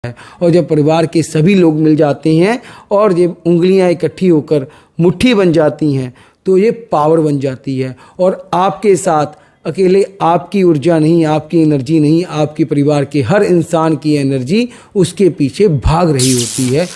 है। और जब परिवार के सभी लोग मिल जाते हैं और ये उंगलियां इकट्ठी होकर मुट्ठी बन जाती हैं तो ये पावर बन जाती है। और आपके साथ अकेले आपकी ऊर्जा नहीं, आपकी एनर्जी नहीं, आपके परिवार के हर इंसान की एनर्जी उसके पीछे भाग रही होती है।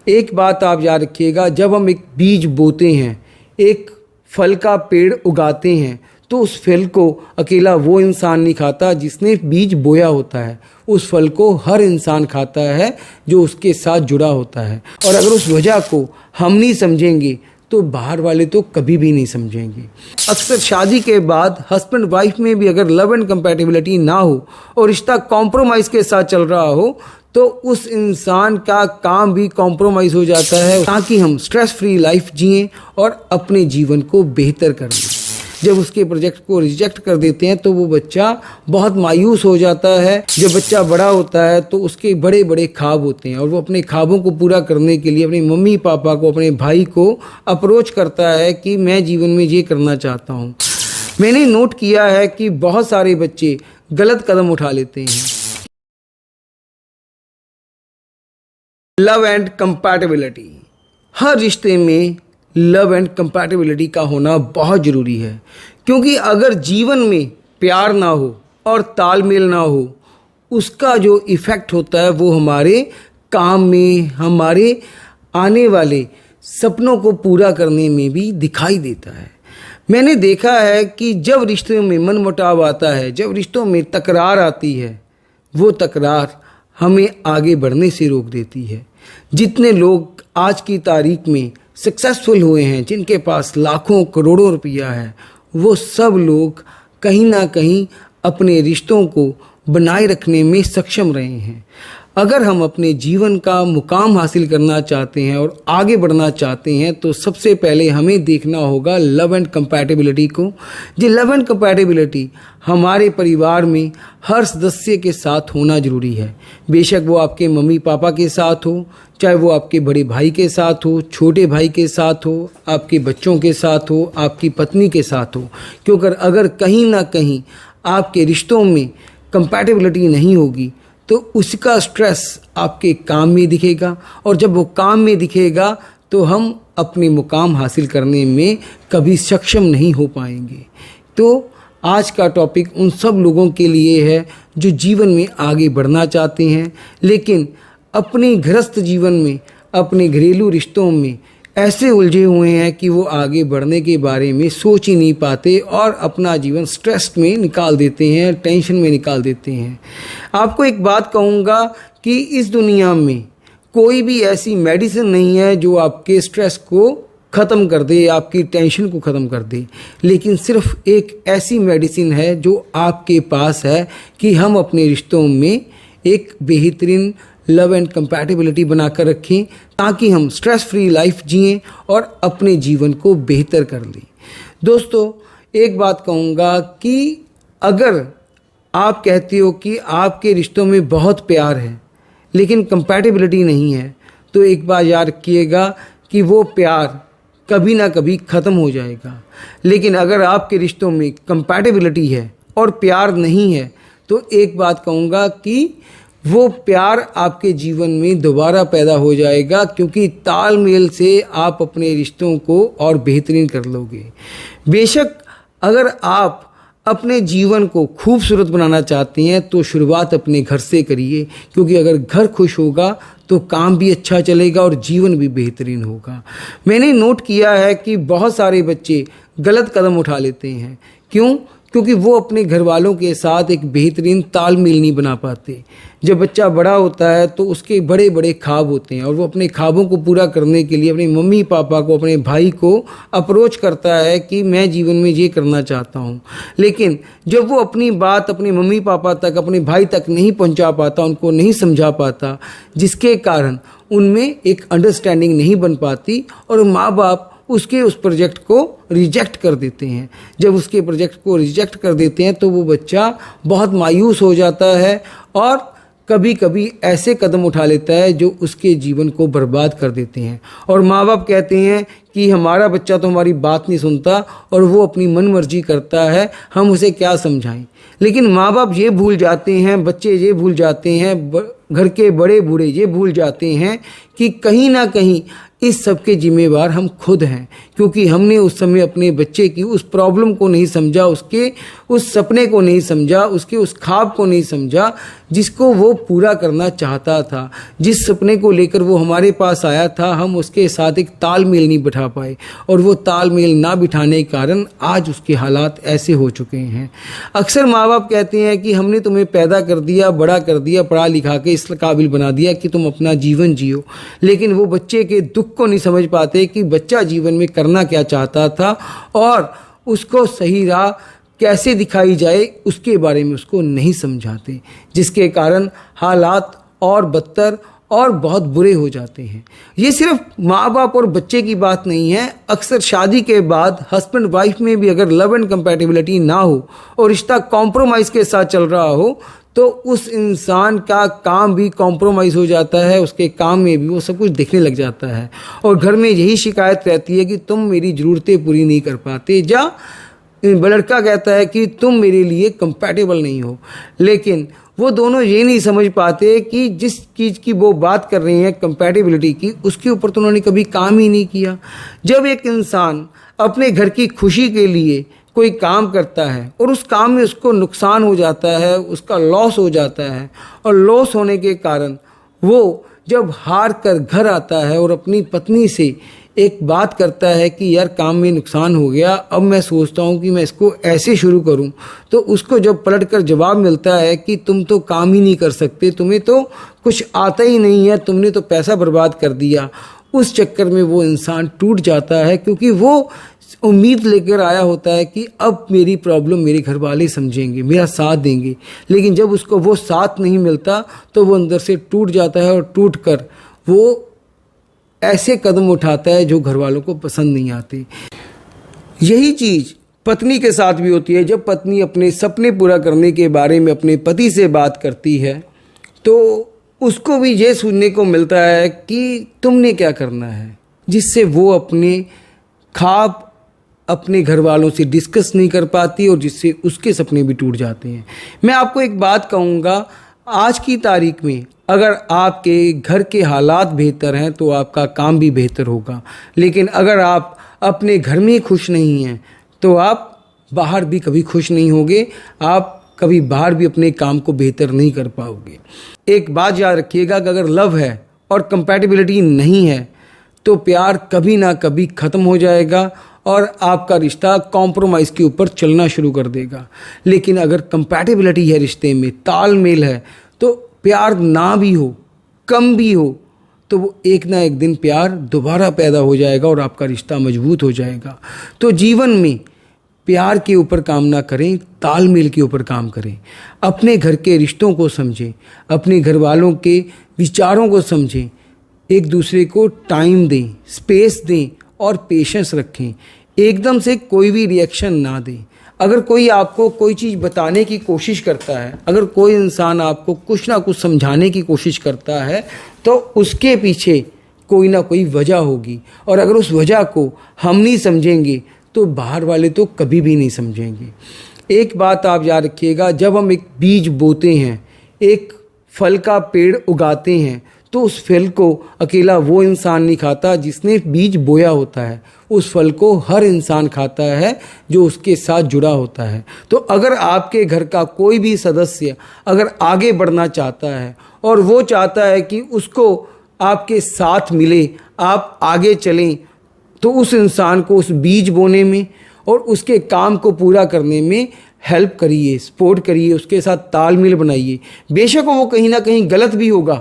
एक बात आप याद रखिएगा, जब हम एक बीज बोते हैं, एक फल का पेड़ उगाते हैं, तो उस फल को अकेला वो इंसान नहीं खाता जिसने बीज बोया होता है। उस फल को हर इंसान खाता है जो उसके साथ जुड़ा होता है। और अगर उस वजह को हम नहीं समझेंगे तो बाहर वाले तो कभी भी नहीं समझेंगे। अक्सर शादी के बाद हस्बैंड वाइफ में भी अगर लव एंड कंपैटिबिलिटी ना हो और रिश्ता कॉम्प्रोमाइज़ के साथ चल रहा हो तो उस इंसान का काम भी कॉम्प्रोमाइज़ हो जाता है, ताकि हम स्ट्रेस फ्री लाइफ जिएं और अपने जीवन को बेहतर कर लें। जब उसके प्रोजेक्ट को रिजेक्ट कर देते हैं तो वो बच्चा बहुत मायूस हो जाता है। जब बच्चा बड़ा होता है तो उसके बड़े बड़े ख्वाब होते हैं और वो अपने ख्वाबों को पूरा करने के लिए अपने मम्मी पापा को, अपने भाई को अप्रोच करता है कि मैं जीवन में ये करना चाहता हूँ। मैंने नोट किया है कि बहुत सारे बच्चे गलत कदम उठा लेते हैं। लव एंड कंपैटिबिलिटी, हर रिश्ते में लव एंड कंपैटिबिलिटी का होना बहुत ज़रूरी है, क्योंकि अगर जीवन में प्यार ना हो और तालमेल ना हो, उसका जो इफ़ेक्ट होता है वो हमारे काम में, हमारे आने वाले सपनों को पूरा करने में भी दिखाई देता है। मैंने देखा है कि जब रिश्तों में मनमुटाव आता है, जब रिश्तों में तकरार आती है, वो तकरार हमें आगे बढ़ने से रोक देती है। जितने लोग आज की तारीख में सक्सेसफुल हुए हैं, जिनके पास लाखों करोड़ों रुपया है, वो सब लोग कहीं ना कहीं अपने रिश्तों को बनाए रखने में सक्षम रहे हैं। अगर हम अपने जीवन का मुकाम हासिल करना चाहते हैं और आगे बढ़ना चाहते हैं तो सबसे पहले हमें देखना होगा लव एंड कंपैटिबिलिटी को। जी, लव एंड कंपैटिबिलिटी हमारे परिवार में हर सदस्य के साथ होना ज़रूरी है। बेशक वो आपके मम्मी पापा के साथ हो, चाहे वो आपके बड़े भाई के साथ हो, छोटे भाई के साथ हो, आपके बच्चों के साथ हो, आपकी पत्नी के साथ हो। क्योंकि अगर कहीं ना कहीं आपके रिश्तों में कंपैटिबिलिटी नहीं होगी तो उसका स्ट्रेस आपके काम में दिखेगा, और जब वो काम में दिखेगा तो हम अपने मुकाम हासिल करने में कभी सक्षम नहीं हो पाएंगे। तो आज का टॉपिक उन सब लोगों के लिए है जो जीवन में आगे बढ़ना चाहते हैं, लेकिन अपने गृहस्थ जीवन में, अपने घरेलू रिश्तों में ऐसे उलझे हुए हैं कि वो आगे बढ़ने के बारे में सोच ही नहीं पाते और अपना जीवन स्ट्रेस में निकाल देते हैं, टेंशन में निकाल देते हैं। आपको एक बात कहूँगा कि इस दुनिया में कोई भी ऐसी मेडिसिन नहीं है जो आपके स्ट्रेस को ख़त्म कर दे, आपकी टेंशन को ख़त्म कर दे, लेकिन सिर्फ एक ऐसी मेडिसिन है जो आपके पास है कि हम अपने रिश्तों में एक बेहतरीन लव एंड कंपैटिबिलिटी बनाकर रखें, ताकि हम स्ट्रेस फ्री लाइफ जिएं और अपने जीवन को बेहतर कर लें। दोस्तों, एक बात कहूँगा कि अगर आप कहते हो कि आपके रिश्तों में बहुत प्यार है लेकिन कंपैटिबिलिटी नहीं है, तो एक बात याद रखिएगा कि वो प्यार कभी ना कभी ख़त्म हो जाएगा। लेकिन अगर आपके रिश्तों में कंपैटिबिलिटी है और प्यार नहीं है तो एक बात कहूँगा कि वो प्यार आपके जीवन में दोबारा पैदा हो जाएगा, क्योंकि तालमेल से आप अपने रिश्तों को और बेहतरीन कर लोगे। बेशक अगर आप अपने जीवन को खूबसूरत बनाना चाहते हैं तो शुरुआत अपने घर से करिए, क्योंकि अगर घर खुश होगा तो काम भी अच्छा चलेगा और जीवन भी बेहतरीन होगा। मैंने नोट किया है कि बहुत सारे बच्चे गलत कदम उठा लेते हैं। क्यों? क्योंकि वो अपने घर वालों के साथ एक बेहतरीन तालमेल नहीं बना पाते। जब बच्चा बड़ा होता है तो उसके बड़े बड़े ख्वाब होते हैं और वो अपने ख्वाबों को पूरा करने के लिए अपने मम्मी पापा को, अपने भाई को अप्रोच करता है कि मैं जीवन में ये करना चाहता हूँ। लेकिन जब वो अपनी बात अपने मम्मी पापा तक, अपने भाई तक नहीं पहुँचा पाता, उनको नहीं समझा पाता, जिसके कारण उनमें एक अंडरस्टैंडिंग नहीं बन पाती और माँ बाप उसके उस प्रोजेक्ट को रिजेक्ट कर देते हैं। जब उसके प्रोजेक्ट को रिजेक्ट कर देते हैं तो वो बच्चा बहुत मायूस हो जाता है और कभी कभी ऐसे कदम उठा लेता है जो उसके जीवन को बर्बाद कर देते हैं। और माँ बाप कहते हैं कि हमारा बच्चा तो हमारी बात नहीं सुनता और वो अपनी मनमर्जी करता है, हम उसे क्या समझाएं। लेकिन माँ बाप ये भूल जाते हैं, बच्चे ये भूल जाते हैं, घर के बड़े बूढ़े ये भूल जाते हैं कि कहीं ना कहीं इस सब के जिम्मेवार हम खुद हैं, क्योंकि हमने उस समय अपने बच्चे की उस प्रॉब्लम को नहीं समझा, उसके उस सपने को नहीं समझा, उसके उस ख्वाब को नहीं समझा जिसको वो पूरा करना चाहता था। जिस सपने को लेकर वो हमारे पास आया था, हम उसके साथ एक तालमेल नहीं बिठा पाए, और वो तालमेल ना बिठाने के कारण आज उसके हालात ऐसे हो चुके हैं। अक्सर माँ बाप कहते हैं कि हमने तुम्हें पैदा कर दिया, बड़ा कर दिया, पढ़ा लिखा के इस काबिल बना दिया कि तुम अपना जीवन जियो, लेकिन वो बच्चे के दुख को नहीं समझ पाते कि बच्चा जीवन में करना क्या चाहता था और उसको सही राह कैसे दिखाई जाए उसके बारे में उसको नहीं समझाते, जिसके कारण हालात और बदतर और बहुत बुरे हो जाते हैं। ये सिर्फ माँ बाप और बच्चे की बात नहीं है, अक्सर शादी के बाद हस्बैंड वाइफ में भी अगर लव एंड कंपैटिबिलिटी ना हो और रिश्ता कॉम्प्रोमाइज़ के साथ चल रहा हो तो उस इंसान का काम भी कॉम्प्रोमाइज़ हो जाता है, उसके काम में भी वो सब कुछ दिखने लग जाता है और घर में यही शिकायत रहती है कि तुम मेरी ज़रूरतें पूरी नहीं कर पाते, या लड़का कहता है कि तुम मेरे लिए कंपैटिबल नहीं हो। लेकिन वो दोनों ये नहीं समझ पाते कि जिस चीज़ की वो बात कर रहे हैं कंपैटिबिलिटी की, उसके ऊपर तो उन्होंने कभी काम ही नहीं किया। जब एक इंसान अपने घर की खुशी के लिए कोई काम करता है और उस काम में उसको नुकसान हो जाता है, उसका लॉस हो जाता है, और लॉस होने के कारण वो जब हार कर घर आता है और अपनी पत्नी से एक बात करता है कि यार काम में नुकसान हो गया, अब मैं सोचता हूँ कि मैं इसको ऐसे शुरू करूँ, तो उसको जब पलट कर जवाब मिलता है कि तुम तो काम ही नहीं कर सकते, तुम्हें तो कुछ आता ही नहीं है, तुमने तो पैसा बर्बाद कर दिया। उस चक्कर में वो इंसान टूट जाता है, क्योंकि वो उम्मीद लेकर आया होता है कि अब मेरी प्रॉब्लम मेरे घर वाले समझेंगे, मेरा साथ देंगे, लेकिन जब उसको वो साथ नहीं मिलता तो वो अंदर से टूट जाता है और टूट कर वो ऐसे कदम उठाता है जो घर वालों को पसंद नहीं आते। यही चीज़ पत्नी के साथ भी होती है। जब पत्नी अपने सपने पूरा करने के बारे में अपने पति से बात करती है तो उसको भी ये सुनने को मिलता है कि तुमने क्या करना है, जिससे वो अपने ख्वाब अपने घर वालों से डिस्कस नहीं कर पाती और जिससे उसके सपने भी टूट जाते हैं। मैं आपको एक बात कहूँगा, आज की तारीख में अगर आपके घर के हालात बेहतर हैं तो आपका काम भी बेहतर होगा, लेकिन अगर आप अपने घर में खुश नहीं हैं तो आप बाहर भी कभी खुश नहीं होगे, आप कभी बाहर भी अपने काम को बेहतर नहीं कर पाओगे। एक बात याद रखिएगा कि अगर लव है और कंपैटिबिलिटी नहीं है तो प्यार कभी ना कभी ख़त्म हो जाएगा और आपका रिश्ता कॉम्प्रोमाइज़ के ऊपर चलना शुरू कर देगा। लेकिन अगर कंपैटिबिलिटी है रिश्ते में, तालमेल है, तो प्यार ना भी हो, कम भी हो, तो वो एक ना एक दिन प्यार दोबारा पैदा हो जाएगा और आपका रिश्ता मजबूत हो जाएगा। तो जीवन में प्यार के ऊपर काम ना करें, तालमेल के ऊपर काम करें। अपने घर के रिश्तों को समझें, अपने घर वालों के विचारों को समझें, एक दूसरे को टाइम दें, स्पेस दें और पेशेंस रखें। एकदम से कोई भी रिएक्शन ना दें। अगर कोई आपको कोई चीज़ बताने की कोशिश करता है, अगर कोई इंसान आपको कुछ ना कुछ समझाने की कोशिश करता है तो उसके पीछे कोई ना कोई वजह होगी, और अगर उस वजह को हम नहीं समझेंगे तो बाहर वाले तो कभी भी नहीं समझेंगे। एक बात आप याद रखिएगा, जब हम एक बीज बोते हैं, एक फल का पेड़ उगाते हैं, तो उस फल को अकेला वो इंसान नहीं खाता जिसने बीज बोया होता है, उस फल को हर इंसान खाता है जो उसके साथ जुड़ा होता है। तो अगर आपके घर का कोई भी सदस्य अगर आगे बढ़ना चाहता है और वो चाहता है कि उसको आपके साथ मिले, आप आगे चलें, तो उस इंसान को उस बीज बोने में और उसके काम को पूरा करने में हेल्प करिए, सपोर्ट करिए, उसके साथ तालमेल बनाइए। बेशक वो कहीं ना कहीं गलत भी होगा,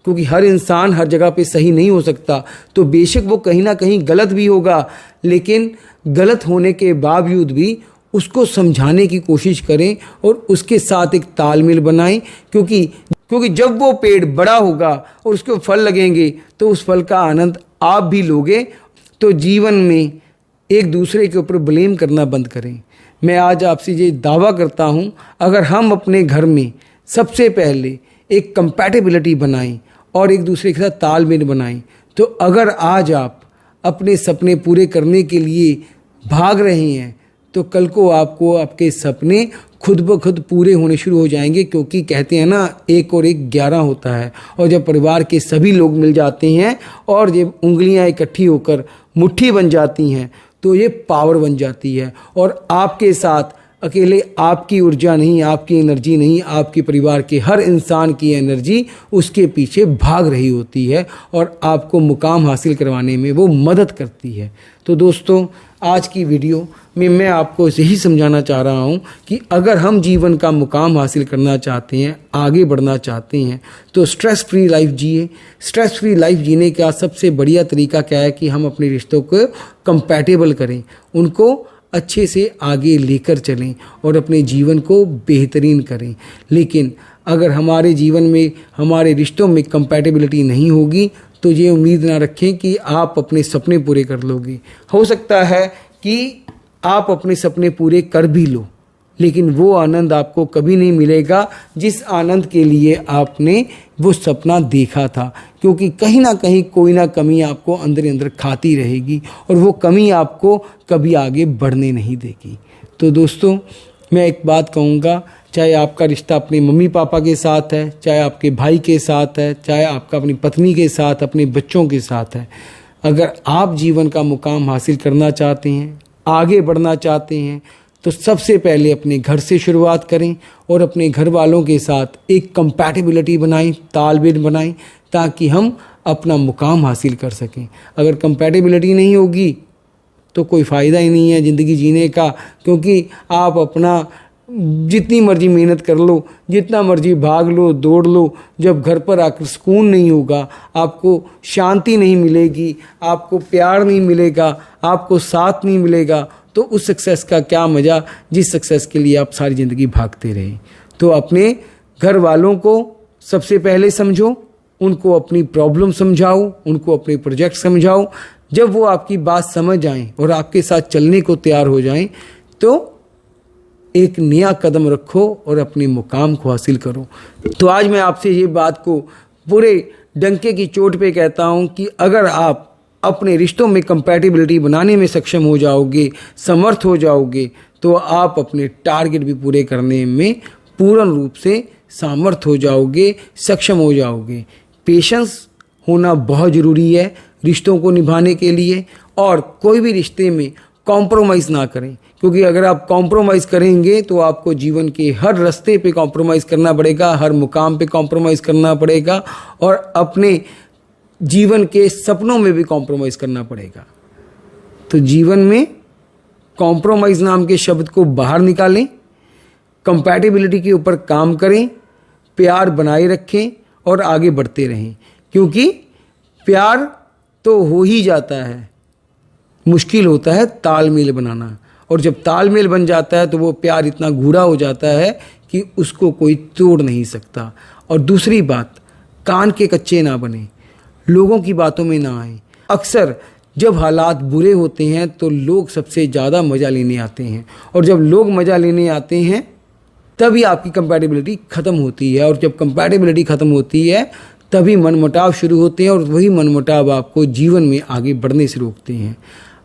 क्योंकि हर इंसान हर जगह पे सही नहीं हो सकता, तो बेशक वो कहीं ना कहीं गलत भी होगा, लेकिन गलत होने के बावजूद भी उसको समझाने की कोशिश करें और उसके साथ एक तालमेल बनाएं, क्योंकि जब वो पेड़ बड़ा होगा और उसके फल लगेंगे तो उस फल का आनंद आप भी लोगे। तो जीवन में एक दूसरे के ऊपर ब्लेम करना बंद करें। मैं आज आपसे ये दावा करता हूँ, अगर हम अपने घर में सबसे पहले एक कंपैटिबिलिटी बनाएं और एक दूसरे के साथ तालमेल बनाएं, तो अगर आज आप अपने सपने पूरे करने के लिए भाग रहे हैं तो कल को आपको आपके सपने खुद ब खुद पूरे होने शुरू हो जाएंगे, क्योंकि कहते हैं ना 1 और 1 11 होता है। और जब परिवार के सभी लोग मिल जाते हैं और जब उंगलियां इकट्ठी होकर मुट्ठी बन जाती हैं तो ये पावर बन जाती है। और आपके साथ अकेले आपकी ऊर्जा नहीं, आपकी एनर्जी नहीं, आपके परिवार के हर इंसान की एनर्जी उसके पीछे भाग रही होती है और आपको मुकाम हासिल करवाने में वो मदद करती है। तो दोस्तों, आज की वीडियो में मैं आपको यही समझाना चाह रहा हूँ कि अगर हम जीवन का मुकाम हासिल करना चाहते हैं, आगे बढ़ना चाहते हैं, तो स्ट्रेस फ्री लाइफ जिए। स्ट्रेस फ्री लाइफ जीने का सबसे बढ़िया तरीका क्या है कि हम अपने रिश्तों को कंपैटिबल करें, उनको अच्छे से आगे लेकर चलें और अपने जीवन को बेहतरीन करें। लेकिन अगर हमारे जीवन में, हमारे रिश्तों में कंपैटिबिलिटी नहीं होगी तो ये उम्मीद ना रखें कि आप अपने सपने पूरे कर लोगे। हो सकता है कि आप अपने सपने पूरे कर भी लो, लेकिन वो आनंद आपको कभी नहीं मिलेगा जिस आनंद के लिए आपने वो सपना देखा था, क्योंकि कहीं ना कहीं कोई ना कमी आपको अंदर ही अंदर खाती रहेगी और वो कमी आपको कभी आगे बढ़ने नहीं देगी। तो दोस्तों, मैं एक बात कहूँगा, चाहे आपका रिश्ता अपने मम्मी पापा के साथ है, चाहे आपके भाई के साथ है, चाहे आपका अपनी पत्नी के साथ, अपने बच्चों के साथ है, अगर आप जीवन का मुकाम हासिल करना चाहते हैं, आगे बढ़ना चाहते हैं, तो सबसे पहले अपने घर से शुरुआत करें और अपने घर वालों के साथ एक कंपैटिबिलिटी बनाएं, तालमेल बनाएं, ताकि हम अपना मुकाम हासिल कर सकें। अगर कंपैटिबिलिटी नहीं होगी तो कोई फ़ायदा ही नहीं है ज़िंदगी जीने का, क्योंकि आप अपना जितनी मर्जी मेहनत कर लो, जितना मर्जी भाग लो, दौड़ लो, जब घर पर आकर सुकून नहीं होगा, आपको शांति नहीं मिलेगी, आपको प्यार नहीं मिलेगा, आपको साथ नहीं मिलेगा, तो उस सक्सेस का क्या मज़ा जिस सक्सेस के लिए आप सारी ज़िंदगी भागते रहे। तो अपने घर वालों को सबसे पहले समझो, उनको अपनी प्रॉब्लम समझाओ, उनको अपने प्रोजेक्ट समझाओ। जब वो आपकी बात समझ आएँ और आपके साथ चलने को तैयार हो जाएं, तो एक नया कदम रखो और अपने मुकाम को हासिल करो। तो आज मैं आपसे ये बात को पूरे डंके की चोट पे कहता हूँ कि अगर आप अपने रिश्तों में कंपैटिबिलिटी बनाने में सक्षम हो जाओगे, समर्थ हो जाओगे, तो आप अपने टारगेट भी पूरे करने में पूर्ण रूप से सामर्थ हो जाओगे, सक्षम हो जाओगे। पेशेंस होना बहुत ज़रूरी है रिश्तों को निभाने के लिए, और कोई भी रिश्ते में कॉम्प्रोमाइज़ ना करें, क्योंकि अगर आप कॉम्प्रोमाइज़ करेंगे तो आपको जीवन के हर रास्ते पे कॉम्प्रोमाइज़ करना पड़ेगा, हर मुकाम पे कॉम्प्रोमाइज़ करना पड़ेगा और अपने जीवन के सपनों में भी कॉम्प्रोमाइज़ करना पड़ेगा। तो जीवन में कॉम्प्रोमाइज़ नाम के शब्द को बाहर निकालें, कंपैटिबिलिटी के ऊपर काम करें, प्यार बनाए रखें और आगे बढ़ते रहें, क्योंकि प्यार तो हो ही जाता है, मुश्किल होता है तालमेल बनाना। और जब तालमेल बन जाता है तो वो प्यार इतना गूढ़ा हो जाता है कि उसको कोई तोड़ नहीं सकता। और दूसरी बात, कान के कच्चे ना बने, लोगों की बातों में ना आए। अक्सर जब हालात बुरे होते हैं तो लोग सबसे ज़्यादा मज़ा लेने आते हैं, और जब लोग मज़ा लेने आते हैं तभी आपकी कंपैटिबिलिटी ख़त्म होती है, और जब कंपैटिबिलिटी ख़त्म होती है तभी मनमुटाव शुरू होते हैं, और वही मनमुटाव आपको जीवन में आगे बढ़ने से रोकते हैं।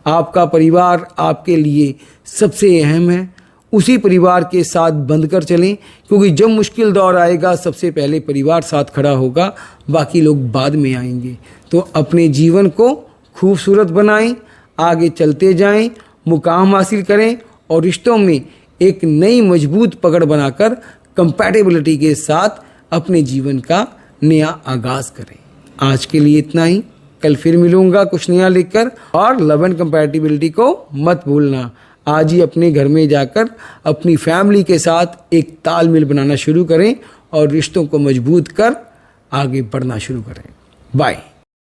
आपका परिवार आपके लिए सबसे अहम है, उसी परिवार के साथ बंध कर चलें, क्योंकि जब मुश्किल दौर आएगा सबसे पहले परिवार साथ खड़ा होगा, बाकी लोग बाद में आएंगे। तो अपने जीवन को खूबसूरत बनाएं, आगे चलते जाएं, मुकाम हासिल करें और रिश्तों में एक नई मजबूत पकड़ बनाकर कंपैटिबिलिटी के साथ अपने जीवन का नया आगाज़ करें। आज के लिए इतना ही, कल फिर मिलूंगा कुछ नया लेकर। और लव एंड कंपैटिबिलिटी को मत भूलना, आज ही अपने घर में जाकर अपनी फैमिली के साथ एक तालमेल बनाना शुरू करें और रिश्तों को मजबूत कर आगे बढ़ना शुरू करें। बाय।